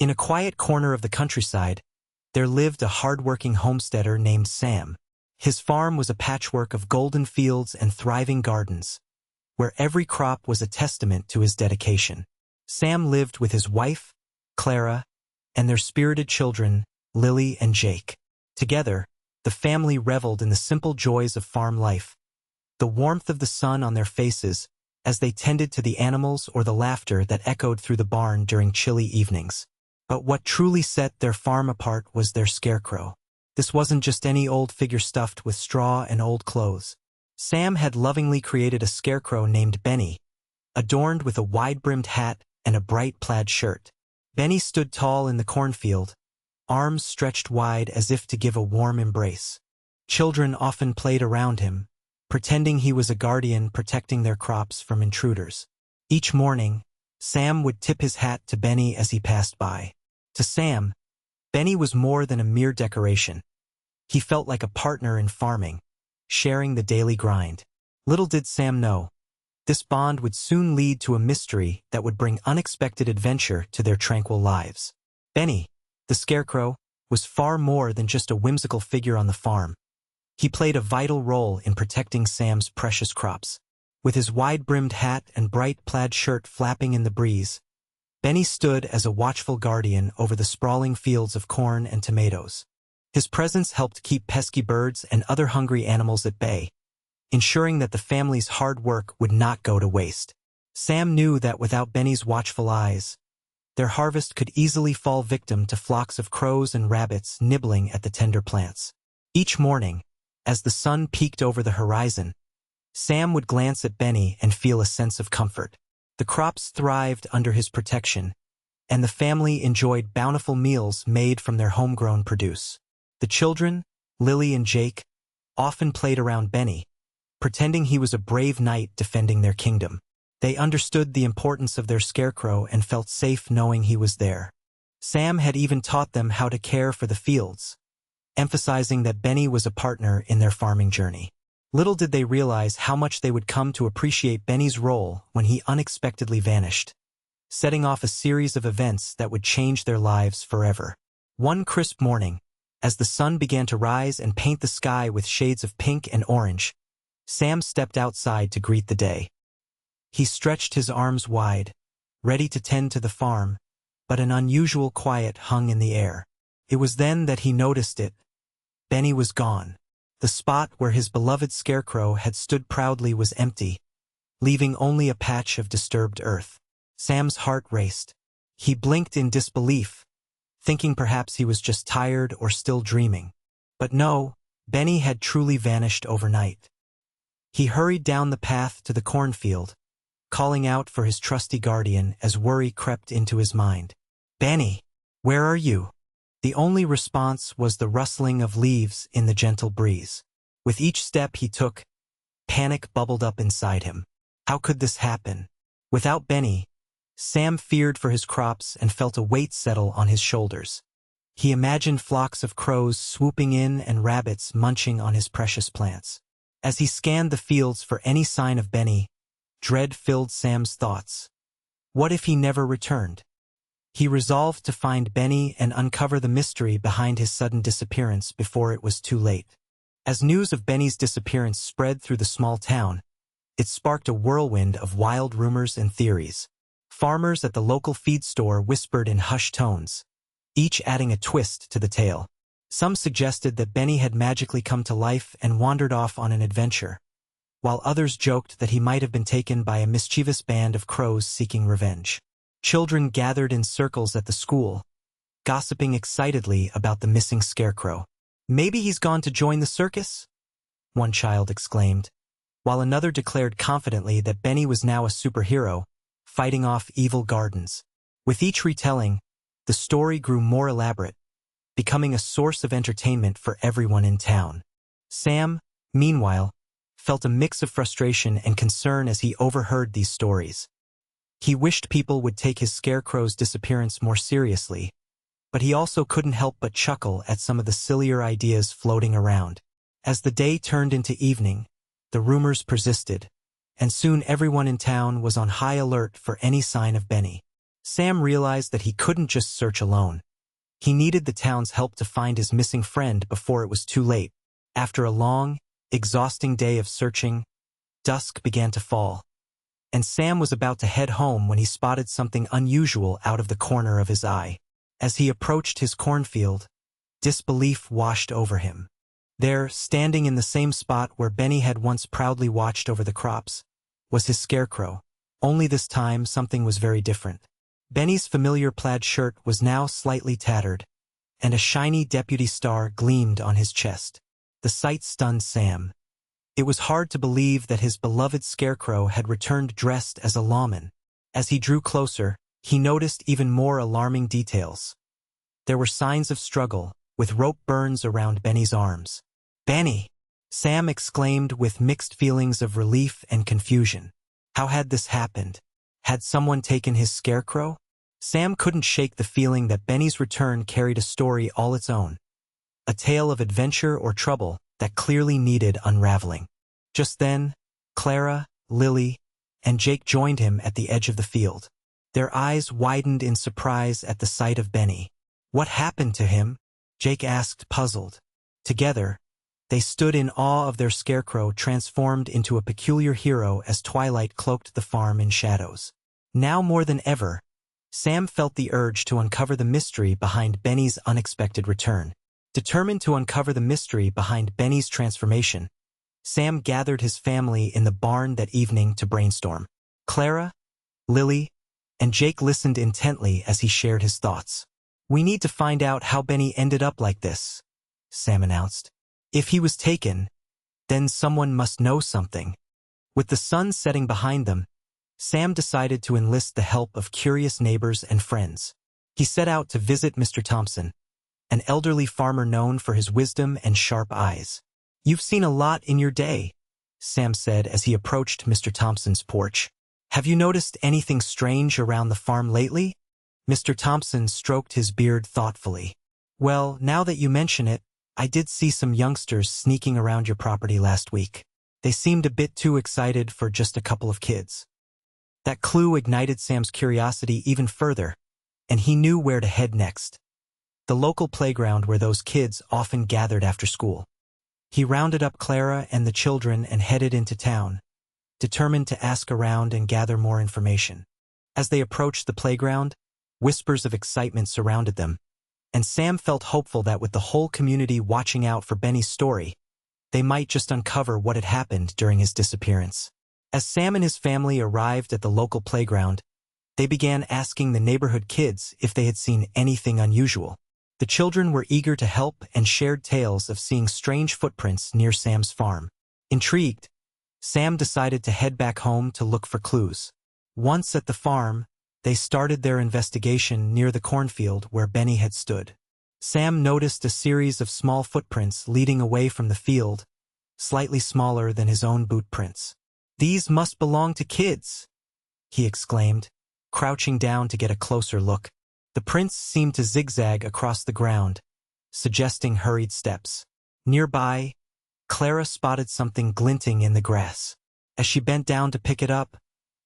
In a quiet corner of the countryside, there lived a hard-working homesteader named Sam. His farm was a patchwork of golden fields and thriving gardens, where every crop was a testament to his dedication. Sam lived with his wife, Clara, and their spirited children, Lily and Jake. Together, the family reveled in the simple joys of farm life, the warmth of the sun on their faces as they tended to the animals or the laughter that echoed through the barn during chilly evenings. But what truly set their farm apart was their scarecrow. This wasn't just any old figure stuffed with straw and old clothes. Sam had lovingly created a scarecrow named Benny, adorned with a wide-brimmed hat and a bright plaid shirt. Benny stood tall in the cornfield, arms stretched wide as if to give a warm embrace. Children often played around him, pretending he was a guardian protecting their crops from intruders. Each morning, Sam would tip his hat to Benny as he passed by. To Sam, Benny was more than a mere decoration. He felt like a partner in farming, sharing the daily grind. Little did Sam know, this bond would soon lead to a mystery that would bring unexpected adventure to their tranquil lives. Benny, the scarecrow, was far more than just a whimsical figure on the farm. He played a vital role in protecting Sam's precious crops. With his wide-brimmed hat and bright plaid shirt flapping in the breeze, Benny stood as a watchful guardian over the sprawling fields of corn and tomatoes. His presence helped keep pesky birds and other hungry animals at bay, ensuring that the family's hard work would not go to waste. Sam knew that without Benny's watchful eyes, their harvest could easily fall victim to flocks of crows and rabbits nibbling at the tender plants. Each morning, as the sun peeked over the horizon, Sam would glance at Benny and feel a sense of comfort. The crops thrived under his protection, and the family enjoyed bountiful meals made from their homegrown produce. The children, Lily and Jake, often played around Benny, pretending he was a brave knight defending their kingdom. They understood the importance of their scarecrow and felt safe knowing he was there. Sam had even taught them how to care for the fields, emphasizing that Benny was a partner in their farming journey. Little did they realize how much they would come to appreciate Benny's role when he unexpectedly vanished, setting off a series of events that would change their lives forever. One crisp morning, as the sun began to rise and paint the sky with shades of pink and orange, Sam stepped outside to greet the day. He stretched his arms wide, ready to tend to the farm, but an unusual quiet hung in the air. It was then that he noticed it. Benny was gone. The spot where his beloved scarecrow had stood proudly was empty, leaving only a patch of disturbed earth. Sam's heart raced. He blinked in disbelief, thinking perhaps he was just tired or still dreaming. But no, Benny had truly vanished overnight. He hurried down the path to the cornfield, calling out for his trusty guardian as worry crept into his mind. "Benny, where are you?" The only response was the rustling of leaves in the gentle breeze. With each step he took, panic bubbled up inside him. How could this happen? Without Benny, Sam feared for his crops and felt a weight settle on his shoulders. He imagined flocks of crows swooping in and rabbits munching on his precious plants. As he scanned the fields for any sign of Benny, dread filled Sam's thoughts. What if he never returned? He resolved to find Benny and uncover the mystery behind his sudden disappearance before it was too late. As news of Benny's disappearance spread through the small town, it sparked a whirlwind of wild rumors and theories. Farmers at the local feed store whispered in hushed tones, each adding a twist to the tale. Some suggested that Benny had magically come to life and wandered off on an adventure, while others joked that he might have been taken by a mischievous band of crows seeking revenge. Children gathered in circles at the school, gossiping excitedly about the missing scarecrow. "Maybe he's gone to join the circus?" one child exclaimed, while another declared confidently that Benny was now a superhero, fighting off evil gardens. With each retelling, the story grew more elaborate, becoming a source of entertainment for everyone in town. Sam, meanwhile, felt a mix of frustration and concern as he overheard these stories. He wished people would take his scarecrow's disappearance more seriously, but he also couldn't help but chuckle at some of the sillier ideas floating around. As the day turned into evening, the rumors persisted, and soon everyone in town was on high alert for any sign of Benny. Sam realized that he couldn't just search alone. He needed the town's help to find his missing friend before it was too late. After a long, exhausting day of searching, dusk began to fall, and Sam was about to head home when he spotted something unusual out of the corner of his eye. As he approached his cornfield, disbelief washed over him. There, standing in the same spot where Benny had once proudly watched over the crops, was his scarecrow. Only this time something was very different. Benny's familiar plaid shirt was now slightly tattered, and a shiny deputy star gleamed on his chest. The sight stunned Sam. It was hard to believe that his beloved scarecrow had returned dressed as a lawman. As he drew closer, he noticed even more alarming details. There were signs of struggle, with rope burns around Benny's arms. "Benny!" Sam exclaimed with mixed feelings of relief and confusion. How had this happened? Had someone taken his scarecrow? Sam couldn't shake the feeling that Benny's return carried a story all its own. A tale of adventure or trouble that clearly needed unraveling. Just then, Clara, Lily, and Jake joined him at the edge of the field. Their eyes widened in surprise at the sight of Benny. "What happened to him?" Jake asked, puzzled. Together, they stood in awe of their scarecrow transformed into a peculiar hero as twilight cloaked the farm in shadows. Now more than ever, Sam felt the urge to uncover the mystery behind Benny's unexpected return. Determined to uncover the mystery behind Benny's transformation, Sam gathered his family in the barn that evening to brainstorm. Clara, Lily, and Jake listened intently as he shared his thoughts. "We need to find out how Benny ended up like this," Sam announced. "If he was taken, then someone must know something." With the sun setting behind them, Sam decided to enlist the help of curious neighbors and friends. He set out to visit Mr. Thompson, an elderly farmer known for his wisdom and sharp eyes. "You've seen a lot in your day," Sam said as he approached Mr. Thompson's porch. "Have you noticed anything strange around the farm lately?" Mr. Thompson stroked his beard thoughtfully. "Well, now that you mention it, I did see some youngsters sneaking around your property last week. They seemed a bit too excited for just a couple of kids." That clue ignited Sam's curiosity even further, and he knew where to head next. The local playground where those kids often gathered after school. He rounded up Clara and the children and headed into town, determined to ask around and gather more information. As they approached the playground, whispers of excitement surrounded them, and Sam felt hopeful that with the whole community watching out for Benny's story, they might just uncover what had happened during his disappearance. As Sam and his family arrived at the local playground, they began asking the neighborhood kids if they had seen anything unusual. The children were eager to help and shared tales of seeing strange footprints near Sam's farm. Intrigued, Sam decided to head back home to look for clues. Once at the farm, they started their investigation near the cornfield where Benny had stood. Sam noticed a series of small footprints leading away from the field, slightly smaller than his own boot prints. "These must belong to kids," he exclaimed, crouching down to get a closer look. The prints seemed to zigzag across the ground, suggesting hurried steps. Nearby, Clara spotted something glinting in the grass. As she bent down to pick it up,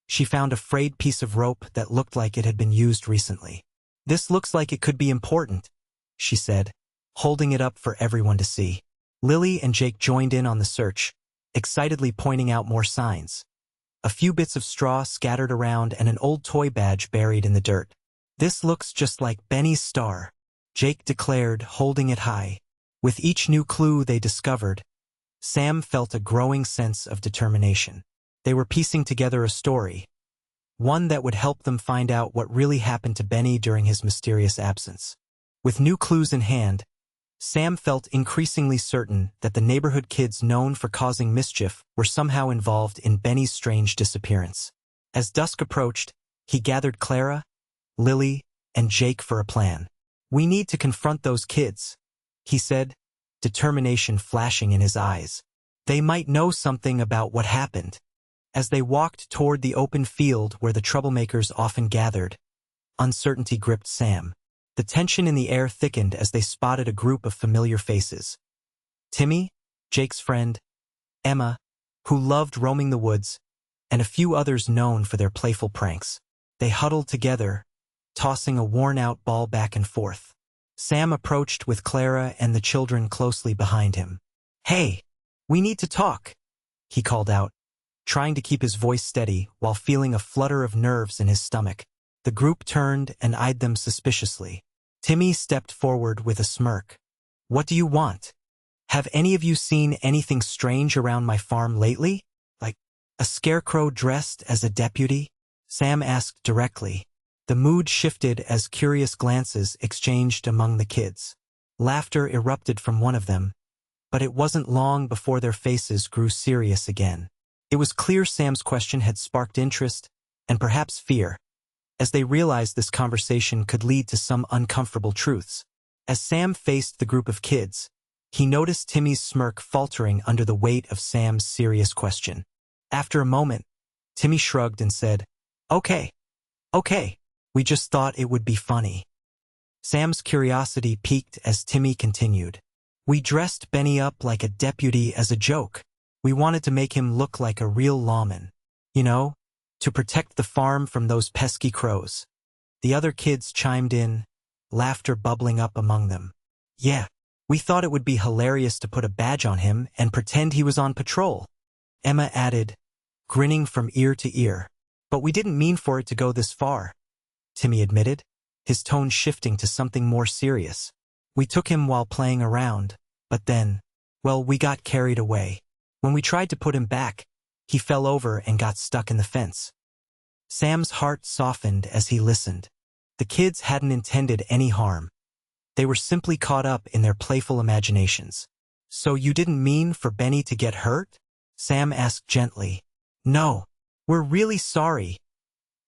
she found a frayed piece of rope that looked like it had been used recently. "This looks like it could be important," she said, holding it up for everyone to see. Lily and Jake joined in on the search, excitedly pointing out more signs. A few bits of straw scattered around and an old toy badge buried in the dirt. "This looks just like Benny's star," Jake declared, holding it high. With each new clue they discovered, Sam felt a growing sense of determination. They were piecing together a story, one that would help them find out what really happened to Benny during his mysterious absence. With new clues in hand, Sam felt increasingly certain that the neighborhood kids known for causing mischief were somehow involved in Benny's strange disappearance. As dusk approached, he gathered Clara, Lily, and Jake for a plan. "We need to confront those kids," he said, determination flashing in his eyes. "They might know something about what happened." As they walked toward the open field where the troublemakers often gathered, uncertainty gripped Sam. The tension in the air thickened as they spotted a group of familiar faces. Timmy, Jake's friend, Emma, who loved roaming the woods, and a few others known for their playful pranks. They huddled together, tossing a worn-out ball back and forth. Sam approached with Clara and the children closely behind him. "Hey, we need to talk," he called out, trying to keep his voice steady while feeling a flutter of nerves in his stomach. The group turned and eyed them suspiciously. Timmy stepped forward with a smirk. "What do you want? Have any of you seen anything strange around my farm lately? Like a scarecrow dressed as a deputy?" Sam asked directly. The mood shifted as curious glances exchanged among the kids. Laughter erupted from one of them, but it wasn't long before their faces grew serious again. It was clear Sam's question had sparked interest and perhaps fear, as they realized this conversation could lead to some uncomfortable truths. As Sam faced the group of kids, he noticed Timmy's smirk faltering under the weight of Sam's serious question. After a moment, Timmy shrugged and said, Okay, we just thought it would be funny." Sam's curiosity piqued as Timmy continued. "We dressed Benny up like a deputy as a joke. We wanted to make him look like a real lawman. You know, to protect the farm from those pesky crows." The other kids chimed in, laughter bubbling up among them. "Yeah, we thought it would be hilarious to put a badge on him and pretend he was on patrol," Emma added, grinning from ear to ear. "But we didn't mean for it to go this far," Timmy admitted, his tone shifting to something more serious. "We took him while playing around, but then, well, we got carried away. When we tried to put him back, he fell over and got stuck in the fence." Sam's heart softened as he listened. The kids hadn't intended any harm. They were simply caught up in their playful imaginations. "So you didn't mean for Benny to get hurt?" Sam asked gently. "No, we're really sorry,"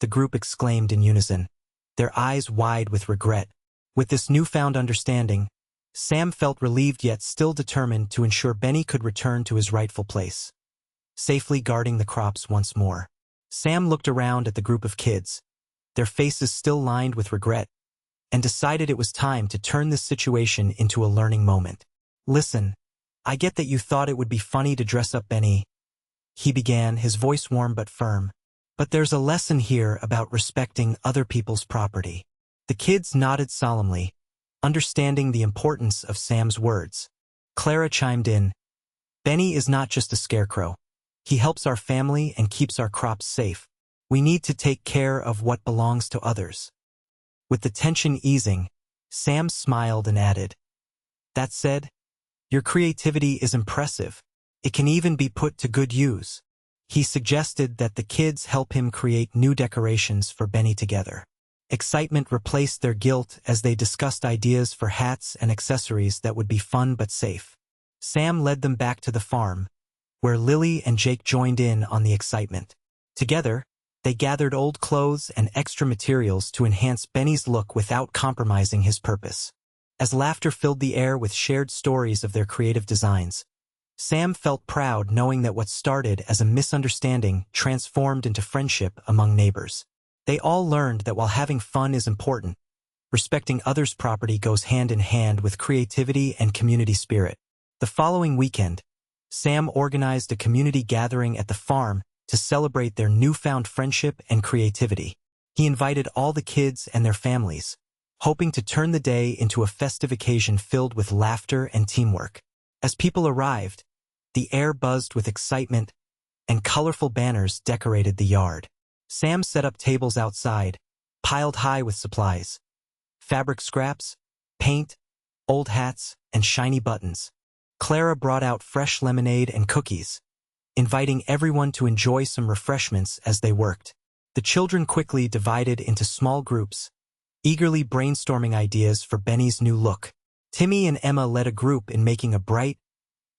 the group exclaimed in unison, their eyes wide with regret. With this newfound understanding, Sam felt relieved yet still determined to ensure Benny could return to his rightful place, safely guarding the crops once more. Sam looked around at the group of kids, their faces still lined with regret, and decided it was time to turn this situation into a learning moment. "Listen, I get that you thought it would be funny to dress up Benny," he began, his voice warm but firm. "But there's a lesson here about respecting other people's property." The kids nodded solemnly, understanding the importance of Sam's words. Clara chimed in, "Benny is not just a scarecrow. He helps our family and keeps our crops safe. We need to take care of what belongs to others." With the tension easing, Sam smiled and added, "That said, your creativity is impressive. It can even be put to good use." He suggested that the kids help him create new decorations for Benny together. Excitement replaced their guilt as they discussed ideas for hats and accessories that would be fun but safe. Sam led them back to the farm, where Lily and Jake joined in on the excitement. Together, they gathered old clothes and extra materials to enhance Benny's look without compromising his purpose. As laughter filled the air with shared stories of their creative designs, Sam felt proud knowing that what started as a misunderstanding transformed into friendship among neighbors. They all learned that while having fun is important, respecting others' property goes hand in hand with creativity and community spirit. The following weekend, Sam organized a community gathering at the farm to celebrate their newfound friendship and creativity. He invited all the kids and their families, hoping to turn the day into a festive occasion filled with laughter and teamwork. As people arrived, the air buzzed with excitement, and colorful banners decorated the yard. Sam set up tables outside, piled high with supplies: fabric scraps, paint, old hats, and shiny buttons. Clara brought out fresh lemonade and cookies, inviting everyone to enjoy some refreshments as they worked. The children quickly divided into small groups, eagerly brainstorming ideas for Benny's new look. Timmy and Emma led a group in making a bright,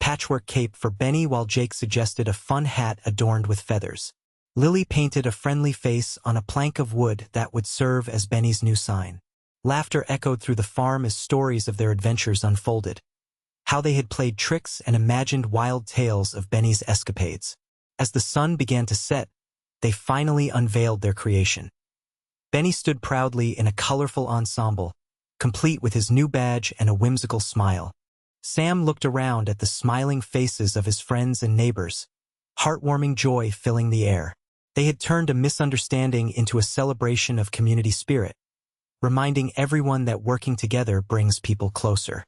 patchwork cape for Benny, while Jake suggested a fun hat adorned with feathers. Lily painted a friendly face on a plank of wood that would serve as Benny's new sign. Laughter echoed through the farm as stories of their adventures unfolded, how they had played tricks and imagined wild tales of Benny's escapades. As the sun began to set, they finally unveiled their creation. Benny stood proudly in a colorful ensemble, complete with his new badge and a whimsical smile. Sam looked around at the smiling faces of his friends and neighbors, heartwarming joy filling the air. They had turned a misunderstanding into a celebration of community spirit. reminding everyone that working together brings people closer.